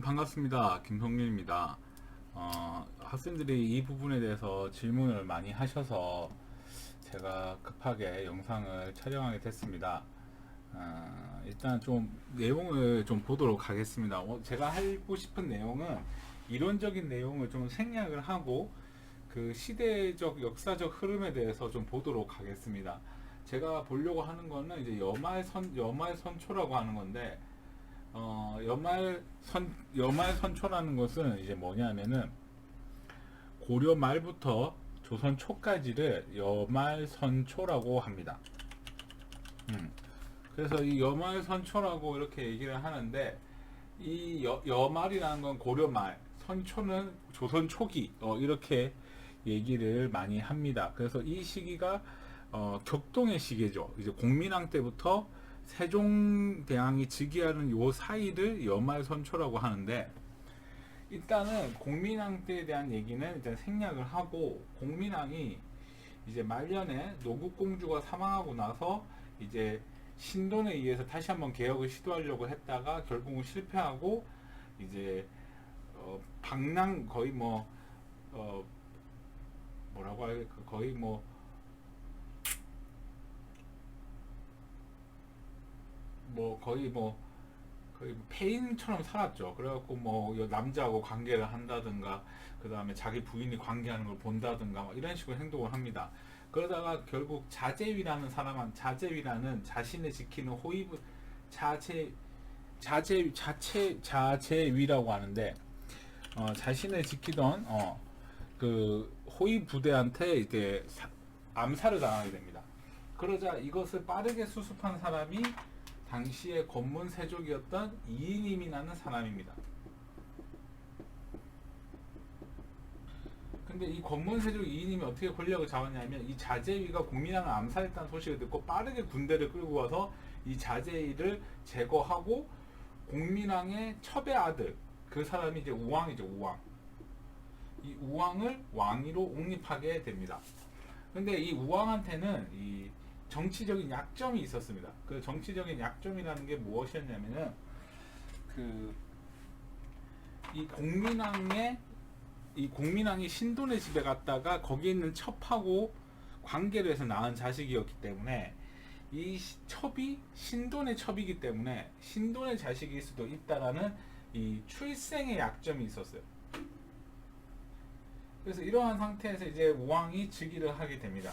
반갑습니다. 김성윤입니다. 학생들이 이 부분에 대해서 질문을 많이 하셔서 제가 급하게 영상을 촬영하게 됐습니다. 일단 좀 내용을 좀 보도록 하겠습니다. 제가 하고 싶은 내용은 이론적인 내용을 좀 생략을 하고 그 시대적 역사적 흐름에 대해서 좀 보도록 하겠습니다. 제가 보려고 하는 거는 이제 여말선초라고 하는 건데, 여말선초라는 것은 이제 뭐냐면은 고려 말부터 조선 초까지를 여말선초라고 합니다. 그래서 이 여말선초라고 이렇게 얘기를 하는데, 이 여말이라는 건 고려 말, 선초는 조선 초기, 이렇게 얘기를 많이 합니다. 그래서 이 시기가 격동의 시기죠. 이제 공민왕 때부터 세종대왕이 즉위하는 요 사이를 여말선초라고 하는데, 일단은 공민왕 때에 대한 얘기는 일단 생략을 하고, 공민왕이 이제 말년에 노국공주가 사망하고 나서 이제 신돈에 의해서 다시 한번 개혁을 시도하려고 했다가 결국은 실패하고, 이제 방랑 거의 뭐라고 할까, 거의 거의 폐인처럼 살았죠. 그래갖고 남자하고 관계를 한다든가, 그 다음에 자기 부인이 관계하는 걸 본다든가 이런 식으로 행동을 합니다. 그러다가 결국 자제위라는 자신을 지키는 호위부 자제위라고 하는데, 자신을 지키던 그 호위 부대한테 이제 암살을 당하게 됩니다. 그러자 이것을 빠르게 수습한 사람이 당시의 권문세족이었던 이인임이라는 사람입니다. 근데 이 권문세족 이인임이 어떻게 권력을 잡았냐면, 이 자제위가 공민왕을 암살했다는 소식을 듣고 빠르게 군대를 끌고 와서 이 자제위를 제거하고, 공민왕의 첩의 아들, 그 사람이 이제 우왕이죠. 우왕. 이 우왕을 왕위로 옹립하게 됩니다. 근데 이 우왕한테는 이 정치적인 약점이 있었습니다. 그 정치적인 약점이라는 게 무엇이었냐면은, 이 공민왕이 신돈의 집에 갔다가 거기에 있는 첩하고 관계를 해서 낳은 자식이었기 때문에, 이 첩이 신돈의 첩이기 때문에 신돈의 자식일 수도 있다라는 이 출생의 약점이 있었어요. 그래서 이러한 상태에서 이제 우왕이 즉위를 하게 됩니다.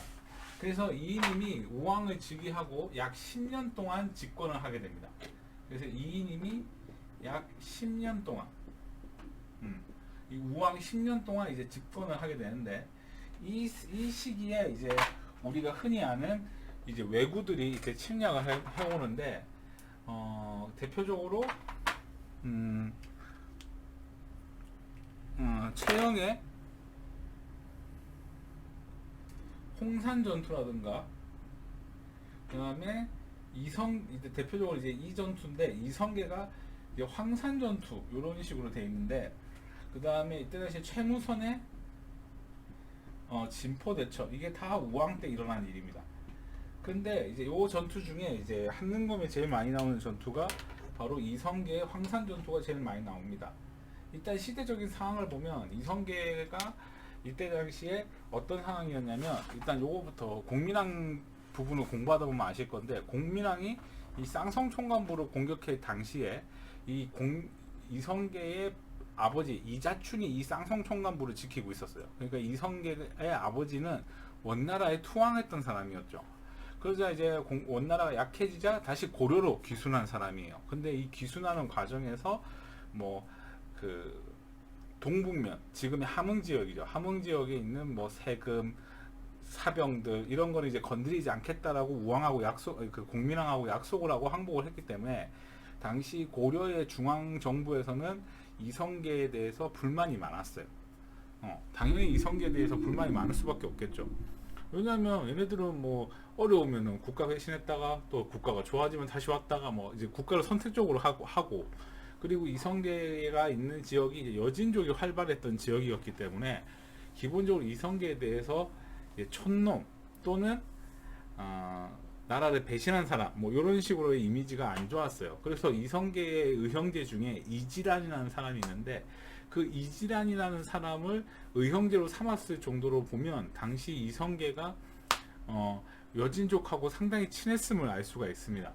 그래서 이인임이 우왕을 즉위하고 약 10년 동안 집권을 하게 됩니다. 그래서 이인임이 약 10년 동안, 이 우왕 10년 동안 이제 집권을 하게 되는데, 이 시기에 이제 우리가 흔히 아는 이제 왜구들이 이제 침략을 해오는데, 대표적으로 최영의 홍산 전투라든가, 그 다음에 이제 대표적으로 이제 이 전투인데, 이성계가 이제 황산 전투 이런 식으로 돼 있는데, 그 다음에 이때 당시 최무선의 진포 대첩, 이게 다 우왕 때 일어난 일입니다. 근데 이제 요 전투 중에 이제 한능검에 제일 많이 나오는 전투가 바로 이성계의 황산 전투가 제일 많이 나옵니다. 일단 시대적인 상황을 보면 이성계가 이때 당시에 어떤 상황이었냐면, 일단 요거부터 공민왕 부분을 공부하다 보면 아실 건데, 공민왕이 이 쌍성총관부를 공격할 당시에 이성계의 아버지 이자춘이 이 쌍성총관부를 지키고 있었어요. 그러니까 이성계의 아버지는 원나라에 투항했던 사람이었죠. 그러자 이제 원나라가 약해지자 다시 고려로 귀순한 사람이에요. 근데 이 귀순하는 과정에서 동북면, 지금의 함흥 지역이죠. 함흥 지역에 있는 세금, 사병들 이런 거를 이제 건드리지 않겠다라고 우왕하고 공민왕하고 약속을 하고 항복을 했기 때문에, 당시 고려의 중앙 정부에서는 이성계에 대해서 불만이 많았어요. 당연히 이성계에 대해서 불만이 많을 수밖에 없겠죠. 왜냐하면 얘네들은 어려우면은 국가 배신했다가 또 국가가 좋아지면 다시 왔다가 이제 국가를 선택적으로 하고, 그리고 이성계가 있는 지역이 이제 여진족이 활발했던 지역이었기 때문에, 기본적으로 이성계에 대해서 촌놈 또는 나라를 배신한 사람 뭐 이런 식으로의 이미지가 안 좋았어요. 그래서 이성계의 의형제 중에 이지란이라는 사람이 있는데 그 이지란이라는 사람을 의형제로 삼았을 정도로 보면 당시 이성계가 여진족하고 상당히 친했음을 알 수가 있습니다.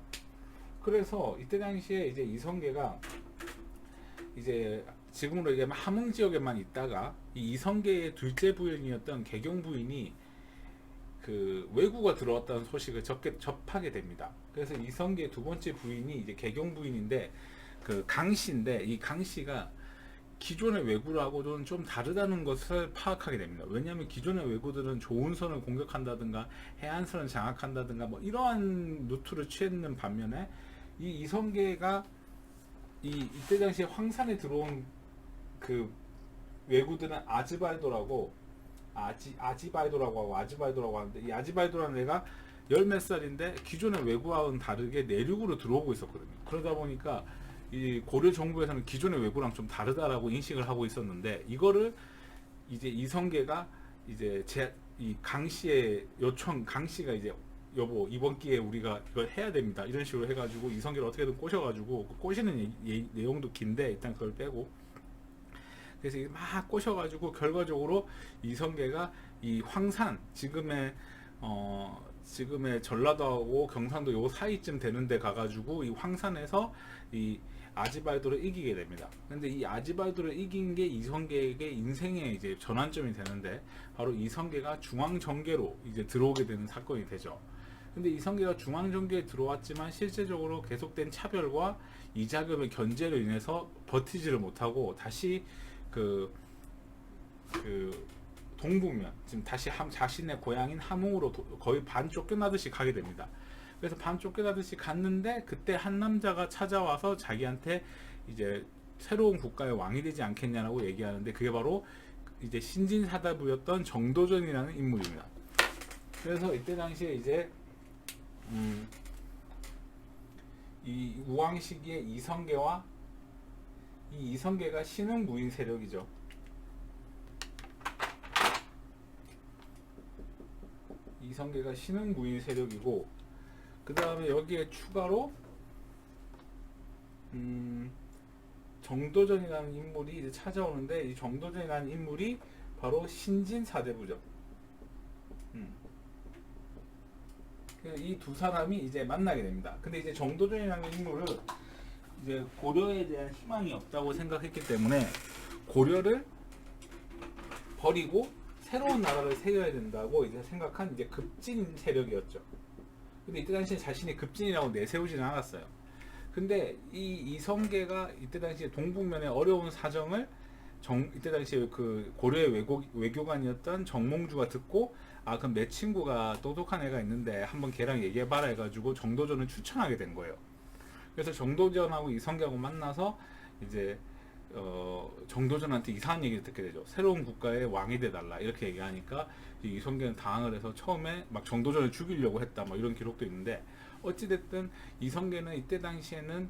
그래서 이때 당시에 이제 이성계가 이제 지금으로 얘기하면 함흥 지역에만 있다가 이 이성계의 둘째 부인이었던 개경 부인이 그 왜구가 들어왔다는 소식을 접하게 됩니다. 그래서 이성계의 두 번째 부인이 이제 개경 부인인데 그 강씨인데 이 강씨가 기존의 왜구라고는 좀 다르다는 것을 파악하게 됩니다. 왜냐하면 기존의 왜구들은 조은선을 공격한다든가 해안선을 장악한다든가 뭐 이러한 루트를 취했는 반면에 이 이성계가 이때 당시에 황산에 들어온 그 왜구들은 아지발도라고 하고 아지발도라고 하는데 이 아지발도라는 애가 열 몇 살인데 기존의 왜구와는 다르게 내륙으로 들어오고 있었거든요. 그러다 보니까 이 고려 정부에서는 기존의 왜구랑 좀 다르다라고 인식을 하고 있었는데 이거를 이제 이성계가 이제 이 강씨의 요청, 강씨가 이제 여보 이번 기회에 우리가 이걸 해야 됩니다 이런 식으로 해가지고 이성계를 어떻게든 꼬셔가지고 꼬시는 내용도 긴데 일단 그걸 빼고 그래서 막 꼬셔가지고 결과적으로 이성계가 이 황산 지금의 전라도하고 경상도 요 사이쯤 되는데 가가지고 이 황산에서 이 아지발도를 이기게 됩니다. 근데 이 아지발도를 이긴 게 이성계에게 인생의 이제 전환점이 되는데 바로 이성계가 중앙정계로 이제 들어오게 되는 사건이 되죠. 근데 이성계가 중앙정계에 들어왔지만 실제적으로 계속된 차별과 이자금의 견제로 인해서 버티지를 못하고 다시 그 동북면 지금 다시 자신의 고향인 함흥으로 거의 반 쫓겨나듯이 가게 됩니다. 그래서 반 쫓겨나듯이 갔는데 그때 한 남자가 찾아와서 자기한테 이제 새로운 국가의 왕이 되지 않겠냐라고 얘기하는데 그게 바로 이제 신진사다부였던 정도전이라는 인물입니다. 그래서 이때 당시에 이제 이 우왕 시기에 이성계가 신흥무인 세력이죠. 이성계가 신흥무인 세력이고 그 다음에 여기에 추가로 정도전이라는 인물이 이제 찾아오는데 이 정도전이라는 인물이 바로 신진사대부죠. 이 두 사람이 이제 만나게 됩니다. 근데 이제 정도전이라는 인물은 이제 고려에 대한 희망이 없다고 생각했기 때문에 고려를 버리고 새로운 나라를 세워야 된다고 이제 생각한 이제 급진 세력이었죠. 근데 이때 당시에 자신이 급진이라고 내세우지는 않았어요. 근데 이 이성계가 이때 당시에 동북면의 어려운 사정을 이때 당시에 그 고려의 외교관이었던 정몽주가 듣고 그럼 내 친구가 똑똑한 애가 있는데 한번 걔랑 얘기해봐라 해가지고 정도전을 추천하게 된 거예요. 그래서 정도전하고 이성계하고 만나서 이제 정도전한테 이상한 얘기를 듣게 되죠. 새로운 국가의 왕이 돼달라 이렇게 얘기하니까 이성계는 당황을 해서 처음에 막 정도전을 죽이려고 했다 뭐 이런 기록도 있는데 어찌됐든 이성계는 이때 당시에는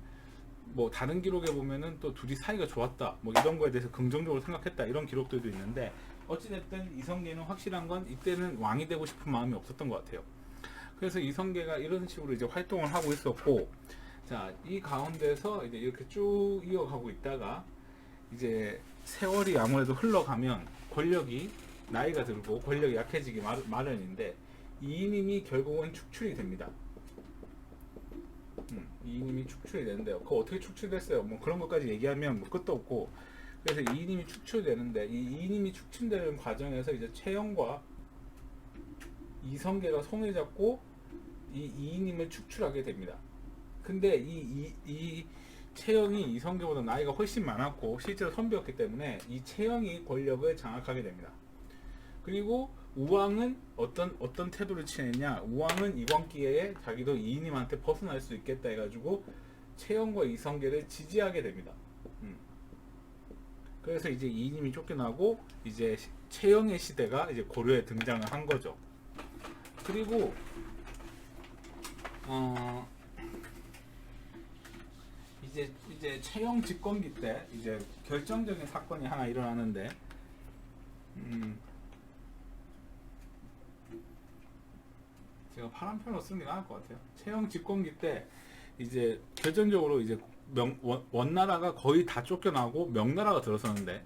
뭐 다른 기록에 보면은 또 둘이 사이가 좋았다 뭐 이런 거에 대해서 긍정적으로 생각했다 이런 기록들도 있는데 어찌됐든 이성계는 확실한 건 이때는 왕이 되고 싶은 마음이 없었던 것 같아요. 그래서 이성계가 이런 식으로 이제 활동을 하고 있었고 자, 이 가운데서 이제 이렇게 쭉 이어가고 있다가 이제 세월이 아무래도 흘러가면 권력이 나이가 들고 권력이 약해지기 마련인데 이인임이 결국은 축출이 됩니다. 이인임이 축출이 되는데요. 그거 어떻게 축출됐어요? 뭐 그런 것까지 얘기하면 뭐 끝도 없고 그래서 이인임이 축출되는데 이 이인임이 축출되는 과정에서 이제 최영과 이성계가 손을 잡고 이 이인임을 축출하게 됩니다. 근데 이 채영이 이성계보다 나이가 훨씬 많았고 실제로 선비였기 때문에 이 채영이 권력을 장악하게 됩니다. 그리고 우왕은 어떤 태도를 취했냐? 우왕은 이번 기회에 자기도 이인임한테 벗어날 수 있겠다 해가지고 채영과 이성계를 지지하게 됩니다. 그래서 이제 이인임이 쫓겨나고 이제 채영의 시대가 이제 고려에 등장을 한 거죠. 그리고 이제 채영 집권기 때 이제 결정적인 사건이 하나 일어나는데 제가 파란 편으로 쓰는 게 나을 것 같아요. 채영 집권기 때 이제 결정적으로 이제 원나라가 거의 다 쫓겨나고 명나라가 들어서는데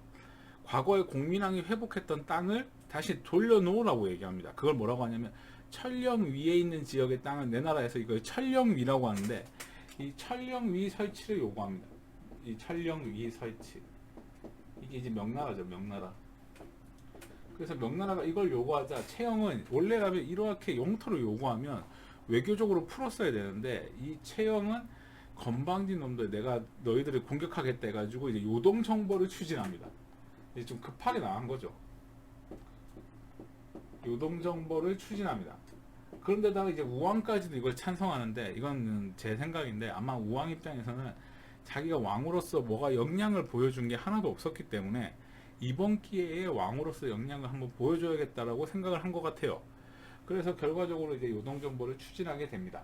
과거에 공민왕이 회복했던 땅을 다시 돌려놓으라고 얘기합니다. 그걸 뭐라고 하냐면 천령 위에 있는 지역의 땅은 내 나라에서 이걸 천령위라고 하는데 이 천령위 설치를 요구합니다. 이 천령위 설치, 이게 이제 명나라죠. 명나라. 그래서 명나라가 이걸 요구하자 채영은 원래라면 이렇게 영토를 요구하면 외교적으로 풀었어야 되는데 이 채영은 건방진 놈들, 내가 너희들을 공격하겠다 해가지고 이제 요동정벌을 추진합니다. 이제 좀 급하게 나간 거죠. 요동정벌을 추진합니다. 그런데다가 이제 우왕까지도 이걸 찬성하는데, 이건 제 생각인데 아마 우왕 입장에서는 자기가 왕으로서 뭐가 역량을 보여준 게 하나도 없었기 때문에 이번 기회에 왕으로서 역량을 한번 보여줘야겠다라고 생각을 한 것 같아요. 그래서 결과적으로 이제 요동정벌을 추진하게 됩니다.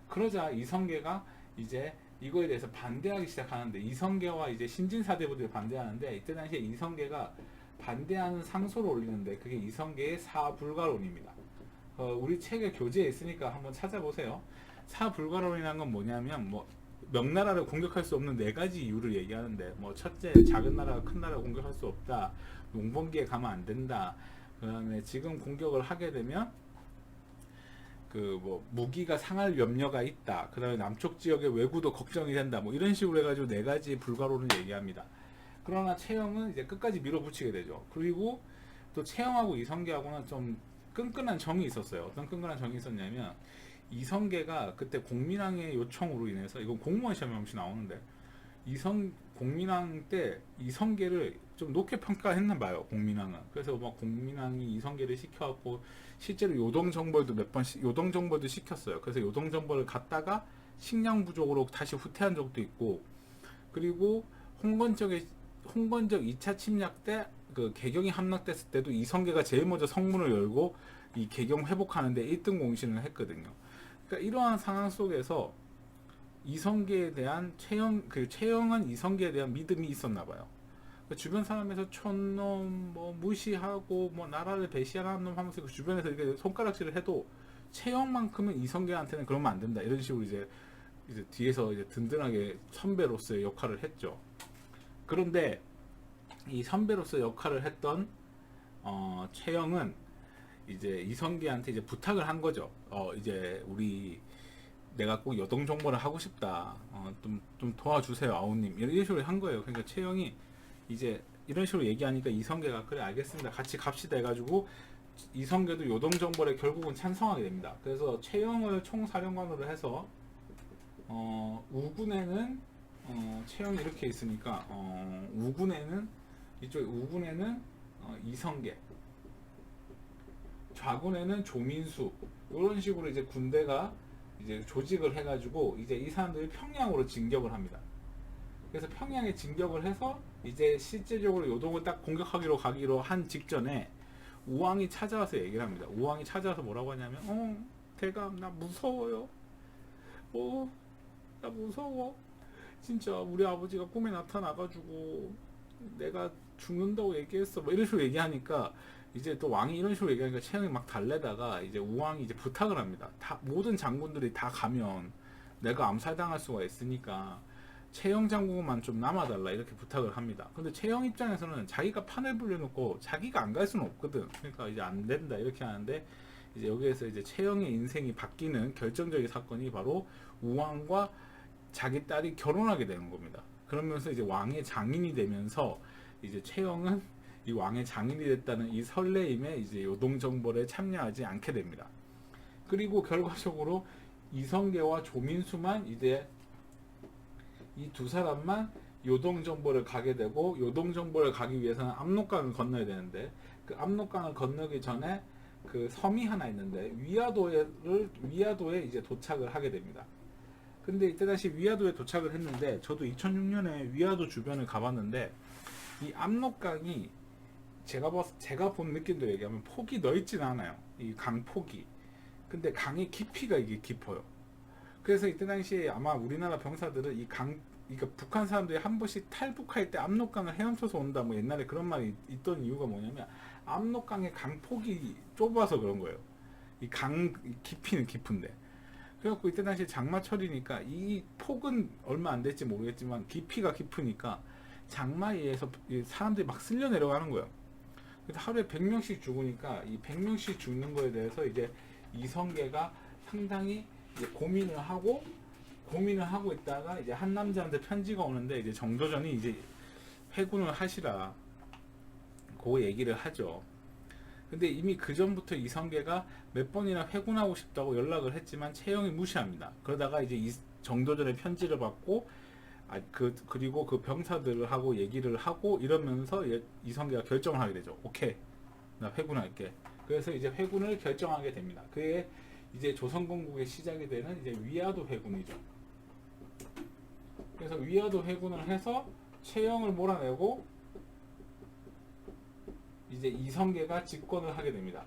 그러자 이성계가 이제 이거에 대해서 반대하기 시작하는데, 이성계와 이제 신진사대부들이 반대하는데, 이때 당시에 이성계가 반대하는 상소를 올리는데 그게 이성계의 사불가론입니다. 우리 책에 교재에 있으니까 한번 찾아보세요. 사불가론이라는 건 뭐냐면, 뭐 명나라를 공격할 수 없는 4가지 이유를 얘기하는데, 뭐 첫째, 작은 나라가 큰 나라를 공격할 수 없다, 농번기에 가면 안 된다, 그 다음에 지금 공격을 하게 되면 그 뭐 무기가 상할 염려가 있다, 그 다음에 남쪽 지역의 왜구도 걱정이 된다, 뭐 이런 식으로 해가지고 4가지 불가론을 얘기합니다. 그러나 채영은 이제 끝까지 밀어붙이게 되죠. 그리고 또 채영하고 이성계하고는 좀 끈끈한 정이 있었어요. 어떤 끈끈한 정이 있었냐면, 이성계가 그때 공민왕의 요청으로 인해서, 이건 공무원 시험에 혹시 나오는데, 공민왕 때 이성계를 좀 높게 평가했나 봐요, 공민왕은. 그래서 막 공민왕이 이성계를 시켜갖고 실제로 요동정벌도 요동정벌도 시켰어요. 그래서 요동정벌을 갔다가 식량 부족으로 다시 후퇴한 적도 있고, 그리고 홍건적 2차 침략 때 그 개경이 함락됐을 때도 이성계가 제일 먼저 성문을 열고 이 개경 회복하는데 1등 공신을 했거든요. 그러니까 이러한 상황 속에서 이성계에 대한 채영은 이성계에 대한 믿음이 있었나 봐요. 그러니까 주변 사람에서 촌놈, 뭐 무시하고, 뭐 나라를 배신하는 놈 하면서 그 주변에서 이렇게 손가락질을 해도 채영만큼은 이성계한테는 그러면 안 된다, 이런 식으로 이제 뒤에서 이제 든든하게 선배로서의 역할을 했죠. 그런데 이 선배로서 역할을 했던 채영은 이제 이성계한테 이제 부탁을 한 거죠. 이제 내가 꼭 요동정벌을 하고 싶다, 좀 도와주세요 아우님, 이런 식으로 한 거예요. 그러니까 채영이 이제 이런 식으로 얘기하니까 이성계가 그래 알겠습니다, 같이 갑시다 해가지고 이성계도 요동정벌에 결국은 찬성하게 됩니다. 그래서 채영을 총사령관으로 해서 우군에는 채영이 이렇게 있으니까 우군에는 이성계, 좌군에는 조민수, 이런 식으로 이제 군대가 이제 조직을 해가지고 이제 이 사람들이 평양으로 진격을 합니다. 그래서 평양에 진격을 해서 이제 실제적으로 요동을 딱 공격하기로 가기로 한 직전에 우왕이 찾아와서 얘기를 합니다. 우왕이 찾아와서 뭐라고 하냐면, 대감 나 무서워요. 나 무서워. 진짜 우리 아버지가 꿈에 나타나가지고 내가 죽는다고 얘기했어, 뭐 이런 식으로 얘기하니까 이제 또 왕이 이런 식으로 얘기하니까 채영이 막 달래다가 이제 우왕이 이제 부탁을 합니다. 모든 장군들이 다 가면 내가 암살당할 수가 있으니까 채영 장군만 좀 남아달라, 이렇게 부탁을 합니다. 근데 채영 입장에서는 자기가 판을 불려놓고 자기가 안 갈 수는 없거든. 그러니까 이제 안 된다 이렇게 하는데, 이제 여기에서 이제 채영의 인생이 바뀌는 결정적인 사건이 바로 우왕과 자기 딸이 결혼하게 되는 겁니다. 그러면서 이제 왕의 장인이 되면서 이제 채영은 이 왕의 장인이 됐다는 이 설레임에 이제 요동정벌에 참여하지 않게 됩니다. 그리고 결과적으로 이성계와 조민수만 이제 이 두 사람만 요동정벌을 가게 되고, 요동정벌을 가기 위해서는 압록강을 건너야 되는데, 그 압록강을 건너기 전에 그 섬이 하나 있는데 위야도에 이제 도착을 하게 됩니다. 근데 이때 다시 위야도에 도착을 했는데, 저도 2006년에 위야도 주변을 가봤는데 이 압록강이 제가 본 느낌대로 얘기하면 폭이 넓진 않아요, 이 강폭이. 근데 강의 깊이가 이게 깊어요. 그래서 이때 당시에 아마 우리나라 병사들은 그러니까 북한 사람들이 한 번씩 탈북할 때 압록강을 헤엄쳐서 온다, 뭐 옛날에 그런 말이 있던 이유가 뭐냐면 압록강의 강폭이 좁아서 그런 거예요. 이 강 깊이는 깊은데. 그래갖고 이때 당시 장마철이니까 이 폭은 얼마 안 될지 모르겠지만 깊이가 깊으니까 장마에 의해서 사람들이 막 쓸려 내려가는 거예요. 그래서 하루에 100명씩 죽으니까 이 100명씩 죽는 거에 대해서 이제 이성계가 상당히 이제 고민을 하고 있다가 이제 한 남자한테 편지가 오는데 이제 정도전이 이제 회군을 하시라 그 얘기를 하죠. 근데 이미 그 전부터 이성계가 몇 번이나 회군하고 싶다고 연락을 했지만 채영이 무시합니다. 그러다가 이제 정도전의 편지를 받고 그리고 그 병사들하고 얘기를 하고 이러면서 이성계가 결정을 하게 되죠. 오케이, 나 회군할게. 그래서 이제 회군을 결정하게 됩니다. 그게 이제 조선건국의 시작이 되는 이제 위화도 회군이죠. 그래서 위화도 회군을 해서 채영을 몰아내고 이제 이성계가 집권을 하게 됩니다.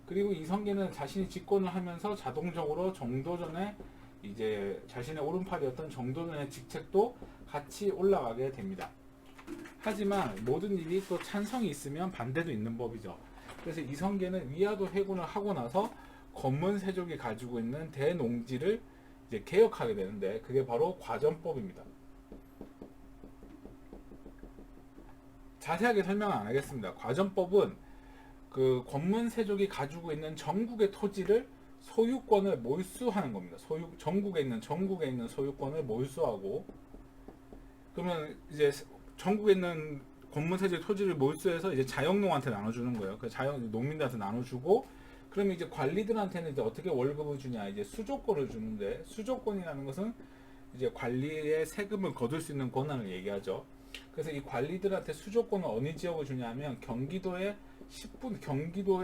그리고 이성계는 자신이 집권을 하면서 자동적으로 정도전에 이제 자신의 오른팔이었던 정도전의 직책도 같이 올라가게 됩니다. 하지만 모든 일이 또 찬성이 있으면 반대도 있는 법이죠. 그래서 이성계는 위화도 회군을 하고 나서 권문세족이 가지고 있는 대농지를 이제 개혁하게 되는데 그게 바로 과전법입니다. 자세하게 설명은 안 하겠습니다. 과전법은 그 권문세족이 가지고 있는 전국의 토지를 소유권을 몰수하는 겁니다. 전국에 있는 소유권을 몰수하고, 그러면 이제 전국에 있는 권문세족 토지를 몰수해서 이제 자영농한테 나눠주는 거예요. 그 농민들한테 나눠주고, 그러면 이제 관리들한테는 이제 어떻게 월급을 주냐, 이제 수조권을 주는데, 수조권이라는 것은 이제 관리의 세금을 거둘 수 있는 권한을 얘기하죠. 그래서 이 관리들한테 수조권을 어느 지역을 주냐면 경기도에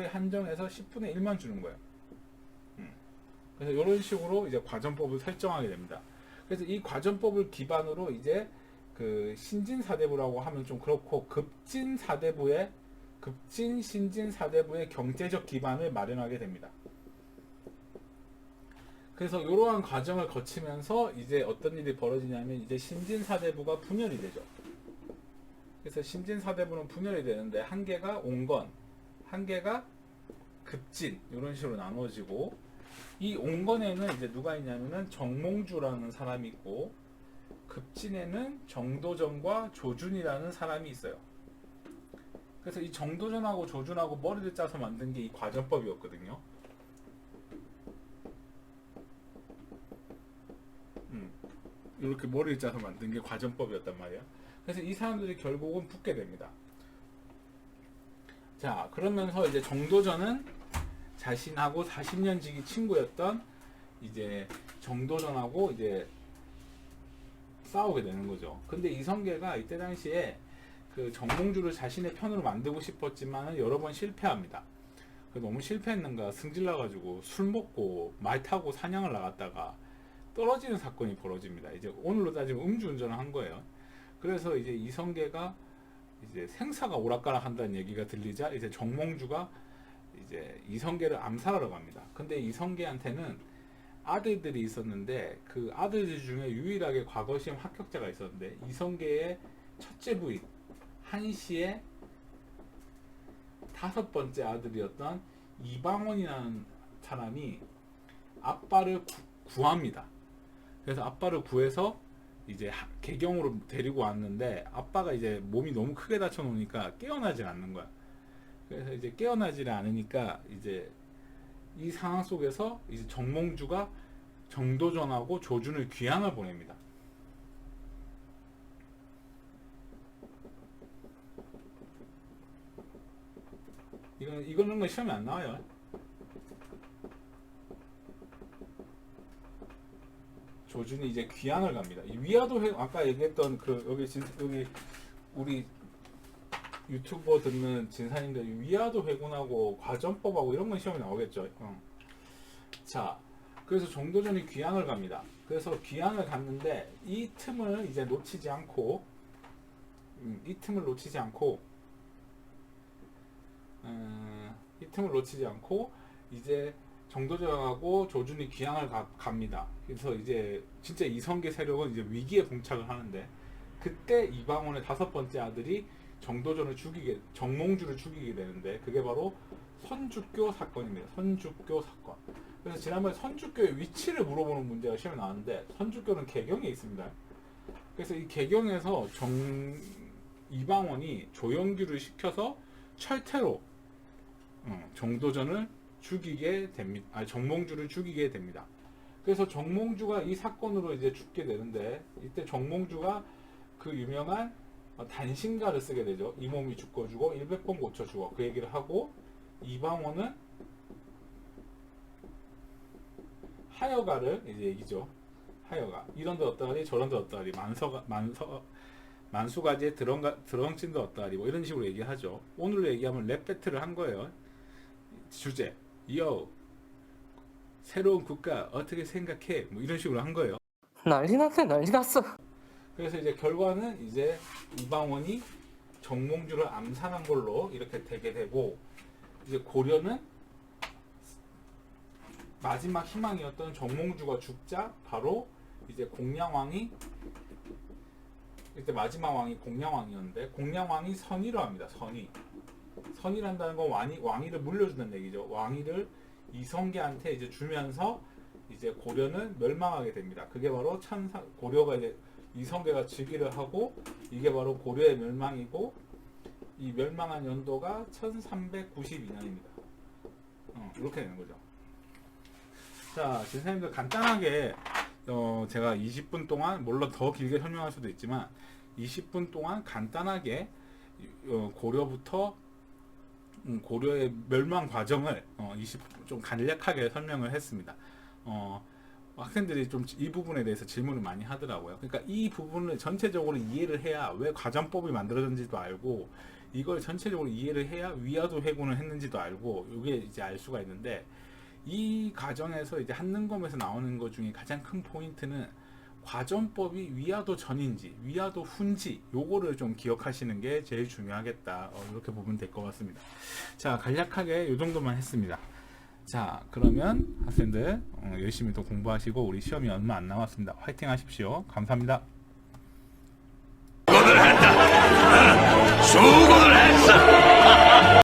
한정해서 10분의 1만 주는 거예요. 그래서 이런 식으로 이제 과전법을 설정하게 됩니다. 그래서 이 과전법을 기반으로 이제 그 신진사대부라고 하면 좀 그렇고 신진사대부의 경제적 기반을 마련하게 됩니다. 그래서 이러한 과정을 거치면서 이제 어떤 일이 벌어지냐면 이제 신진사대부가 분열이 되죠. 그래서 신진사대부는 분열이 되는데 한 개가 온건, 한 개가 급진 이런 식으로 나눠지고, 이 온건에는 이제 누가 있냐면은 정몽주라는 사람이 있고 급진에는 정도전과 조준이라는 사람이 있어요. 그래서 이 정도전하고 조준하고 머리를 짜서 만든 게 이 과전법이었거든요. 이렇게 머리를 짜서 만든 게 과전법이었단 말이야. 그래서 이 사람들이 결국은 붙게 됩니다. 자, 그러면서 이제 정도전은 자신하고 40년 지기 친구였던 이제 정도전하고 이제 싸우게 되는 거죠. 근데 이성계가 이때 당시에 그 정몽주를 자신의 편으로 만들고 싶었지만 여러 번 실패합니다. 너무 실패했는가 승질나가지고 술 먹고 말 타고 사냥을 나갔다가 떨어지는 사건이 벌어집니다. 이제 오늘로 따지면 음주운전을 한 거예요. 그래서 이제 이성계가 이제 생사가 오락가락 한다는 얘기가 들리자 이제 정몽주가 이제 이성계를 암살하러 갑니다. 근데 이성계한테는 아들들이 있었는데 그 아들들 중에 유일하게 과거 시험 합격자가 있었는데 이성계의 첫째 부인 한씨의 5번째 아들이었던 이방원이라는 사람이 아빠를 구합니다. 그래서 아빠를 구해서 이제 개경으로 데리고 왔는데 아빠가 이제 몸이 너무 크게 다쳐 놓으니까 깨어나질 않는 거야. 그래서 이제 깨어나질 않으니까 이제 이 상황 속에서 이제 정몽주가 정도전하고 조준을 귀양을 보냅니다. 이거는 시험에 안 나와요. 조준이 이제 귀양을 갑니다. 이 위화도 아까 얘기했던 그 여기 우리 유튜버 듣는 진사님들 위화도 회군하고 과전법하고 이런 건 시험에 나오겠죠. 자, 그래서 정도전이 귀양을 갑니다. 그래서 귀양을 갔는데 이 틈을 이제 놓치지 않고 이제 정도전하고 조준이 귀양을 갑니다. 그래서 이제 진짜 이성계 세력은 이제 위기에 봉착을 하는데 그때 이방원의 5번째 아들이 정몽주를 죽이게 되는데 그게 바로 선주교 사건입니다. 선주교 사건. 그래서 지난번에 선주교의 위치를 물어보는 문제가 시험에 나왔는데 선주교는 개경에 있습니다. 그래서 이 개경에서 이방원이 조영규를 시켜서 철퇴로 정도전을 죽이게 됩니다. 아니, 정몽주를 죽이게 됩니다. 그래서 정몽주가 이 사건으로 이제 죽게 되는데 이때 정몽주가 그 유명한 단신가를 쓰게 되죠. 이 몸이 죽고 100번 고쳐 죽어. 그 얘기를 하고 이방원은 하여가를 이제 얘기죠. 하여가 이런 데 어떠하리 저런 데 어떠하리 만수가지에 드렁친 데 어떠하리 뭐 이런 식으로 얘기하죠. 오늘로 얘기하면 랩 배틀을 한 거예요. 주제 새로운 국가 어떻게 생각해 뭐 이런 식으로 한 거예요. 난리 났네, 난리 났어. 그래서 이제 결과는 이제 이방원이 정몽주를 암살한 걸로 이렇게 되게 되고 이제 고려는 마지막 희망이었던 정몽주가 죽자 바로 이제 공양왕이 이때 마지막 왕이 공양왕이었는데 공양왕이 선의를 합니다. 선의란다는 건 왕위를 물려주는 얘기죠. 왕위를 이성계한테 이제 주면서 이제 고려는 멸망하게 됩니다. 그게 바로 고려가 이제 이성계가 즉위를 하고 이게 바로 고려의 멸망이고 이 멸망한 연도가 1392년입니다. 이렇게 되는 거죠. 자, 선생님들 간단하게 제가 20분 동안 물론 더 길게 설명할 수도 있지만 20분 동안 간단하게 고려부터 고려의 멸망 과정을 좀 간략하게 설명을 했습니다. 학생들이 좀 이 부분에 대해서 질문을 많이 하더라고요. 그러니까 이 부분을 전체적으로 이해를 해야 왜 과전법이 만들어졌는지도 알고 이걸 전체적으로 이해를 해야 위화도 회군을 했는지도 알고 이게 이제 알 수가 있는데 이 과정에서 이제 한능검에서 나오는 것 중에 가장 큰 포인트는 과전법이 위화도 전인지 위화도 후인지 요거를 좀 기억하시는 게 제일 중요하겠다. 이렇게 보면 될 것 같습니다. 자, 간략하게 요 정도만 했습니다. 자, 그러면 학생들 열심히 또 공부하시고 우리 시험이 얼마 안 남았습니다. 화이팅 하십시오. 감사합니다. 수고들